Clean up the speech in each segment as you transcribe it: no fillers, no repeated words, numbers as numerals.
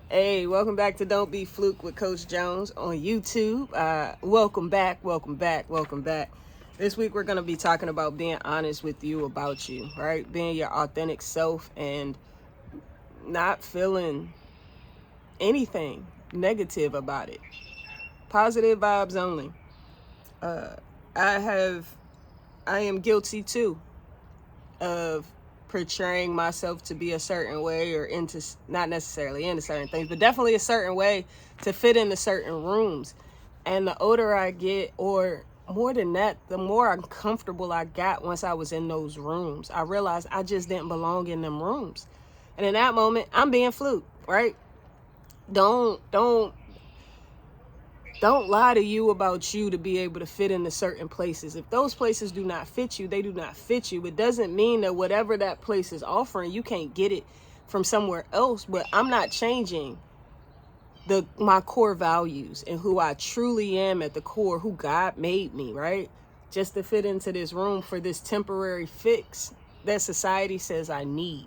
Hey, welcome back to Don't Be Fluke with Coach Jones on YouTube. Welcome back, welcome back, welcome back. This week we're going to be talking about being honest with you about you, right? Being your authentic self and not feeling anything negative about it. Positive vibes only. Uh, I have, I am guilty too of portraying myself to be a certain way or into, not necessarily into certain things, but definitely a certain way to fit into certain rooms. And the older I get, or more than that, the more uncomfortable I got once I was in those rooms. I realized I just didn't belong in them rooms. And in that moment, I'm being Fluke, right? Don't lie to you about you to be able to fit into certain places. If those places do not fit you, they do not fit you. It doesn't mean that whatever that place is offering, you can't get it from somewhere else. But I'm not changing my core values and who I truly am at the core, who God made me, right? Just to fit into this room for this temporary fix that society says I need.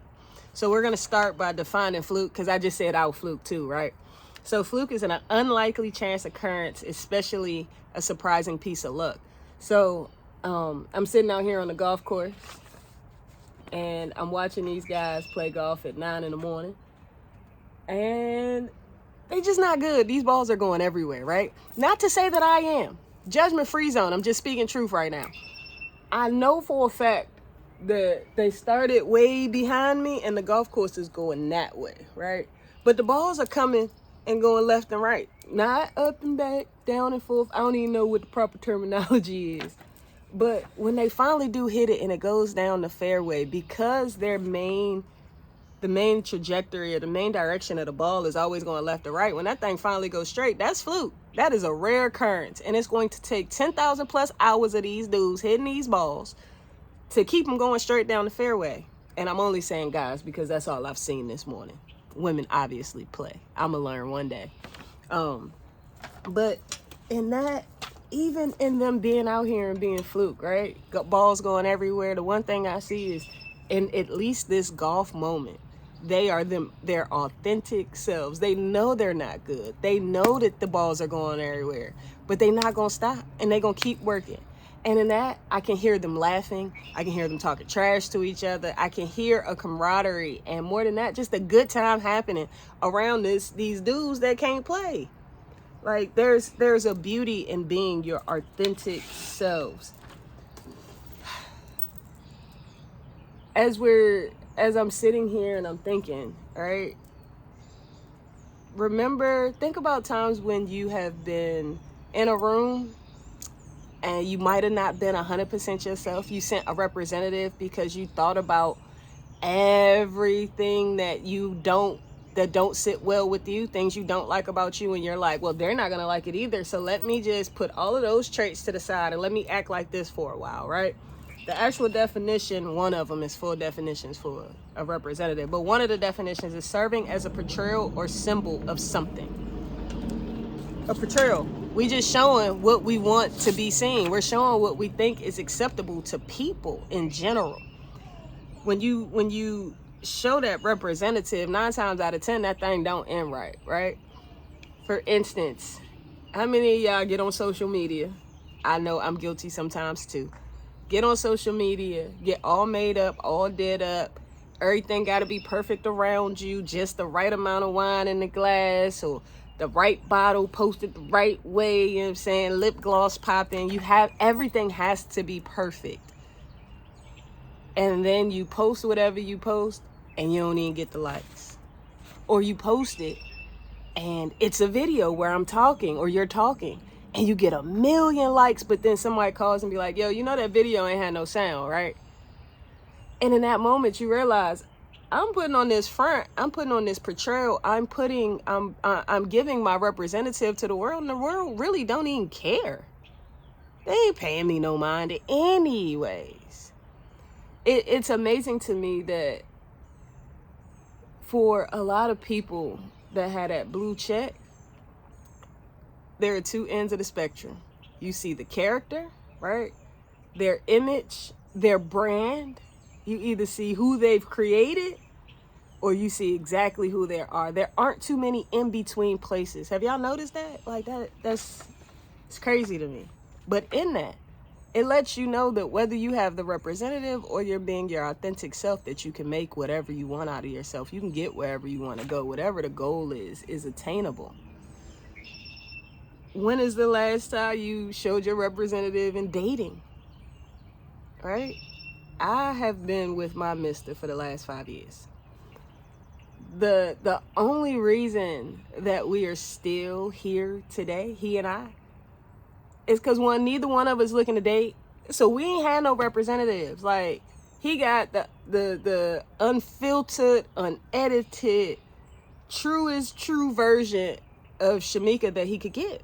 So we're going to start by defining fluke, because I just said I'll fluke too, right? So fluke is an unlikely chance occurrence, especially a surprising piece of luck. So I'm sitting out here on the golf course and I'm watching these guys play golf at 9 in the morning. And they just not good. These balls are going everywhere, right? Not to say that I am. Judgment free zone. I'm just speaking truth right now. I know for a fact that they started way behind me and the golf course is going that way, right? But the balls are coming and going left and right. Not up and back, down and forth. I don't even know what the proper terminology is. But when they finally do hit it and it goes down the fairway, because the main trajectory or the main direction of the ball is always going left or right, when that thing finally goes straight, that's fluke. That is a rare occurrence. And it's going to take 10,000 plus hours of these dudes hitting these balls to keep them going straight down the fairway. And I'm only saying guys because that's all I've seen this morning. Women obviously play. I'm going to learn one day. But in that, even in them being out here and being fluke, right? Got balls going everywhere. The one thing I see is, in at least this golf moment, they are their authentic selves. They know they're not good. They know that the balls are going everywhere, but they're not going to stop and they're going to keep working. And in that, I can hear them laughing. I can hear them talking trash to each other. I can hear a camaraderie. And more than that, just a good time happening around these dudes that can't play. Like there's a beauty in being your authentic selves. As I'm sitting here and I'm thinking, right? Think about times when you have been in a room and you might have not been 100% yourself. You sent a representative because you thought about everything that don't sit well with you, things you don't like about you, and you're like, well, they're not gonna like it either, so let me just put all of those traits to the side and let me act like this for a while, right? The actual definition, one of them is full definitions for a representative, but one of the definitions is serving as a portrayal or symbol of something. A portrayal. We just showing what we want to be seen. We're showing what we think is acceptable to people in general. When you show that representative, 9 times out of 10, that thing don't end right, right? For instance, how many of y'all get on social media? I know I'm guilty sometimes too. Get on social media, get all made up, all did up. Everything got to be perfect around you, just the right amount of wine in the glass or the right bottle posted the right way, you know what I'm saying? Lip gloss popping. Everything has to be perfect. And then you post whatever you post and you don't even get the likes. Or you post it and it's a video where I'm talking or you're talking and you get 1 million likes, but then somebody calls and be like, yo, you know that video ain't had no sound, right? And in that moment you realize, I'm putting on this front, I'm putting on this portrayal, I'm giving my representative to the world, and the world really don't even care. They ain't paying me no mind anyways. It's amazing to me that for a lot of people that had that blue check, there are 2 ends of the spectrum. You see the character, right? Their image, their brand. You either see who they've created or you see exactly who they are. There aren't too many in between places. Have y'all noticed that? Like that's it's crazy to me. But in that, it lets you know that whether you have the representative or you're being your authentic self, that you can make whatever you want out of yourself. You can get wherever you want to go. Whatever the goal is attainable. When is the last time you showed your representative in dating? Right? I have been with my mister for the last 5 years. The only reason that we are still here today, he and I, is because neither one of us looking to date. So we ain't had no representatives. Like, he got the unfiltered, unedited, truest true version of Shamika that he could get,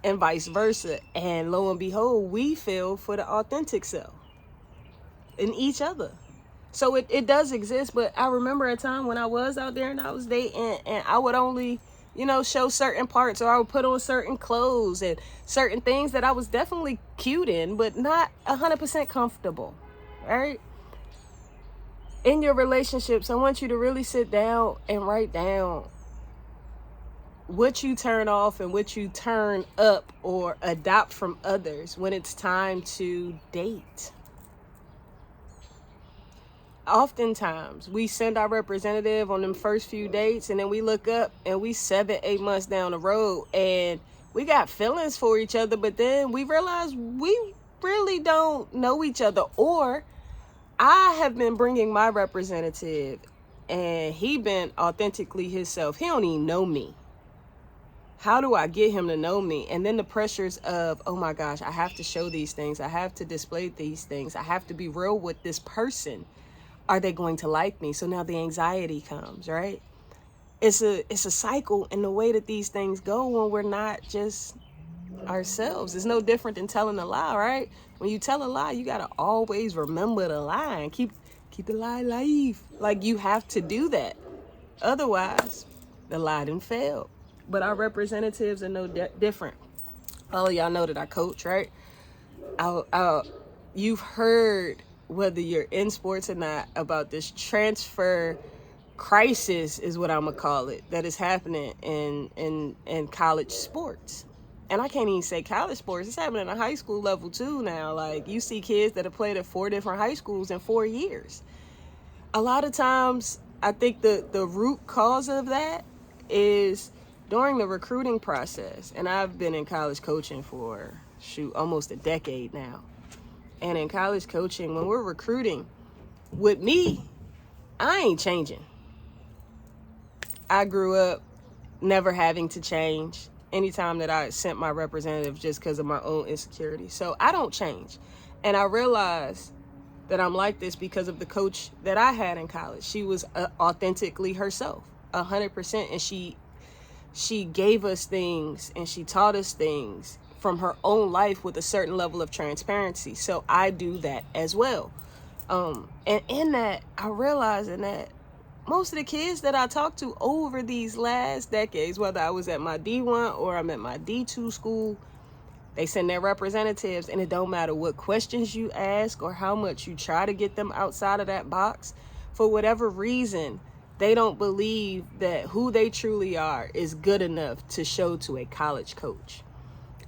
and vice versa. And lo and behold, we feel for the authentic self in each other. So it does exist. But I remember a time when I was out there and I was dating, and I would only, show certain parts, or I would put on certain clothes and certain things that I was definitely cute in, but not 100% comfortable, right? In your relationships, I want you to really sit down and write down what you turn off and what you turn up or adopt from others when it's time to date. Oftentimes, we send our representative on them first few dates, and then we look up and we 7-8 months down the road and we got feelings for each other, but then we realize we really don't know each other. Or I have been bringing my representative and he been authentically himself. He don't even know me. How do I get him to know me? And then the pressures of, oh my gosh, I have to show these things. I have to display these things. I have to be real with this person. Are they going to like me? So now the anxiety comes, right? It's a cycle in the way that these things go when we're not just ourselves. It's no different than telling a lie, right? When you tell a lie, you gotta always remember the lie and keep the lie alive. Like, you have to do that. Otherwise, the lie done failed. But our representatives are no different. All of y'all know that I coach, right? You've heard, whether you're in sports or not, about this transfer crisis, is what I'm gonna call it, that is happening in college sports. And I can't even say college sports, it's happening at a high school level too now. Like, you see kids that have played at 4 different high schools in 4 years. A lot of times, I think the root cause of that is during the recruiting process. And I've been in college coaching for almost a decade now. And in college coaching, when we're recruiting, with me, I ain't changing. I grew up never having to change anytime that I sent my representative, just because of my own insecurity. So I don't change. And I realized that I'm like this because of the coach that I had in college. She was authentically herself, 100%. And she gave us things and she taught us things from her own life with a certain level of transparency. So I do that as well. And in that, I realized that most of the kids that I talked to over these last decades, whether I was at my D1 or I'm at my D2 school, they send their representatives, and it don't matter what questions you ask or how much you try to get them outside of that box. For whatever reason, they don't believe that who they truly are is good enough to show to a college coach.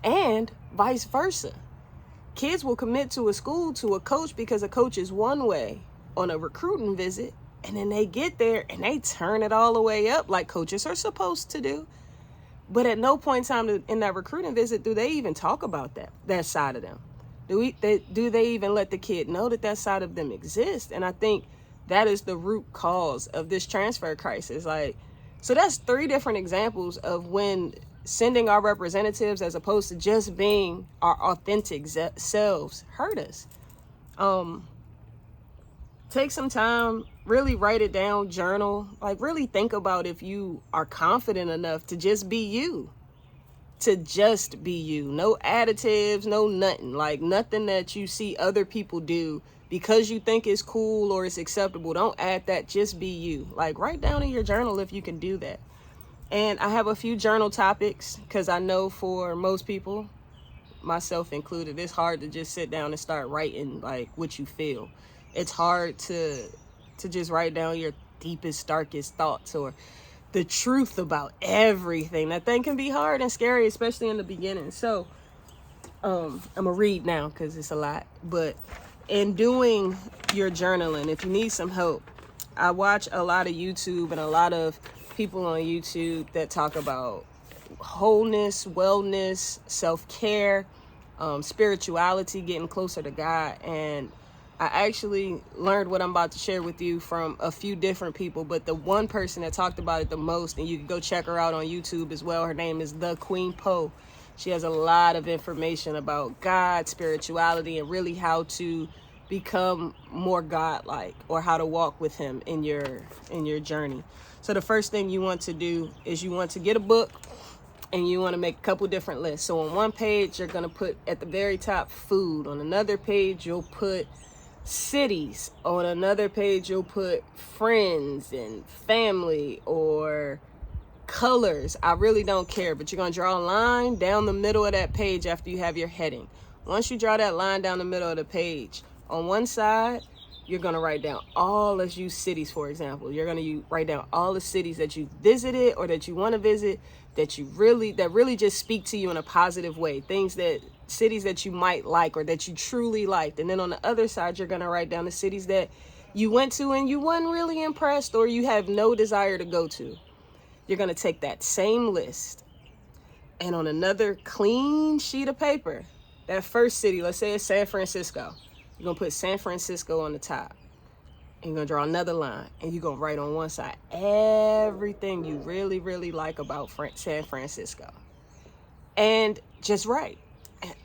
And vice versa. Kids will commit to a school, to a coach, because a coach is one way on a recruiting visit, and then they get there and they turn it all the way up like coaches are supposed to do. But at no point in time in that recruiting visit do they even talk about that side of them. Do they even let the kid know that side of them exists? And I think that is the root cause of this transfer crisis. Like, so that's 3 different examples of when sending our representatives as opposed to just being our authentic selves hurt us. Take some time, really write it down, journal, like really think about if you are confident enough to just be you. To just be you. No additives, no nothing. Like, nothing that you see other people do because you think it's cool or it's acceptable. Don't add that, just be you. Like, write down in your journal if you can do that. And I have a few journal topics because I know for most people, myself included, it's hard to just sit down and start writing like what you feel. It's hard to just write down deepest, darkest thoughts or the truth about everything. That thing can be hard and scary, especially in the beginning. So I'm gonna read now because it's a lot. But in doing your journaling, if you need some help, I watch a lot of YouTube and a lot of people on YouTube that talk about wholeness, wellness, self-care, spirituality, getting closer to God. And I actually learned what I'm about to share with you from a few different people, but the one person that talked about it the most, and you can go check her out on YouTube as well, her name is The Queen Poe. She has a lot of information about God, spirituality, and really how to become more God-like, or how to walk with him in your journey. So the first thing you want to do is you want to get a book, and you want to make a couple different lists. So on one page, you're going to put at the very top food. On another page, you'll put cities. On another page, you'll put friends and family or colors. I really don't care, but you're going to draw a line down the middle of that page after you have your heading. Once you draw that line down the middle of the page, on one side, you're going to write down all of you cities, for example. You're going to write down all the cities that you visited or that you want to visit, that really just speak to you in a positive way. Cities that you might like or that you truly liked. And then on the other side, you're going to write down the cities that you went to and you weren't really impressed or you have no desire to go to. You're going to take that same list, and on another clean sheet of paper, that first city, let's say it's San Francisco, you're going to put San Francisco on the top. And you're going to draw another line, and you're going to write on one side everything you really, really like about San Francisco. And just write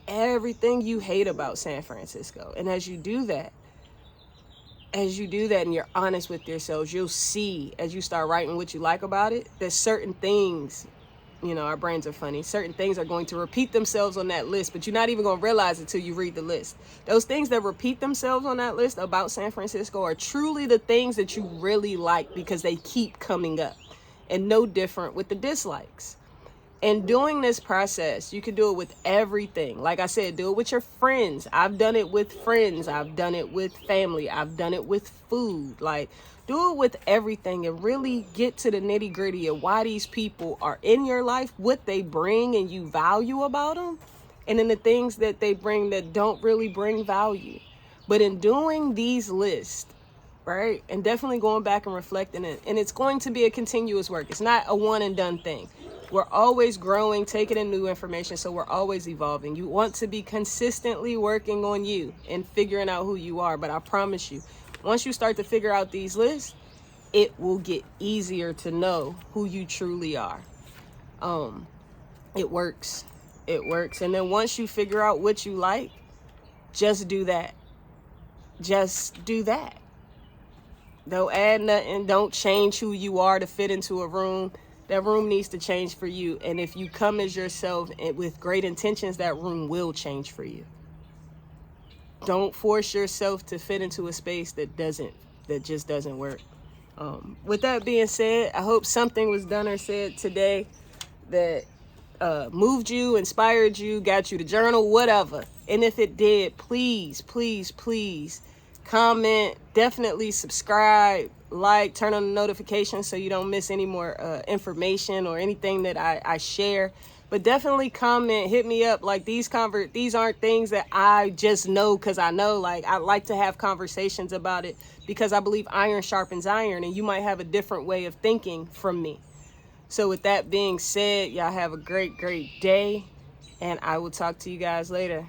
everything you hate about San Francisco. And as you do that and you're honest with yourselves, you'll see as you start writing what you like about it, that certain things, our brains are funny, certain things are going to repeat themselves on that list, but you're not even going to realize it till you read the list. Those things that repeat themselves on that list about San Francisco are truly the things that you really like because they keep coming up. And no different with the dislikes. And doing this process, you can do it with everything. Like I said, do it with your friends. I've done it with friends. I've done it with family. I've done it with food. Like, do it with everything and really get to the nitty gritty of why these people are in your life, what they bring and you value about them, and then the things that they bring that don't really bring value. But in doing these lists, right, and definitely going back and reflecting it, and it's going to be a continuous work. It's not a one and done thing. We're always growing, taking in new information, so we're always evolving. You want to be consistently working on you and figuring out who you are. But I promise you, once you start to figure out these lists, it will get easier to know who you truly are. It works. It works. And then once you figure out what you like, just do that. Just do that. Don't add nothing. Don't change who you are to fit into a room. That room needs to change for you. And if you come as yourself and with great intentions, that room will change for you. Don't force yourself to fit into a space that just doesn't work. With that being said, I hope something was done or said today that moved you, inspired you, got you to journal, whatever. And if it did, please, please, please comment, definitely subscribe, like, turn on the notifications so you don't miss any more information or anything that I share. But definitely comment, hit me up. Like, these aren't things that I just know because I know. Like, I like to have conversations about it because I believe iron sharpens iron, and you might have a different way of thinking from me. So with that being said, y'all have a great, great day, and I will talk to you guys later.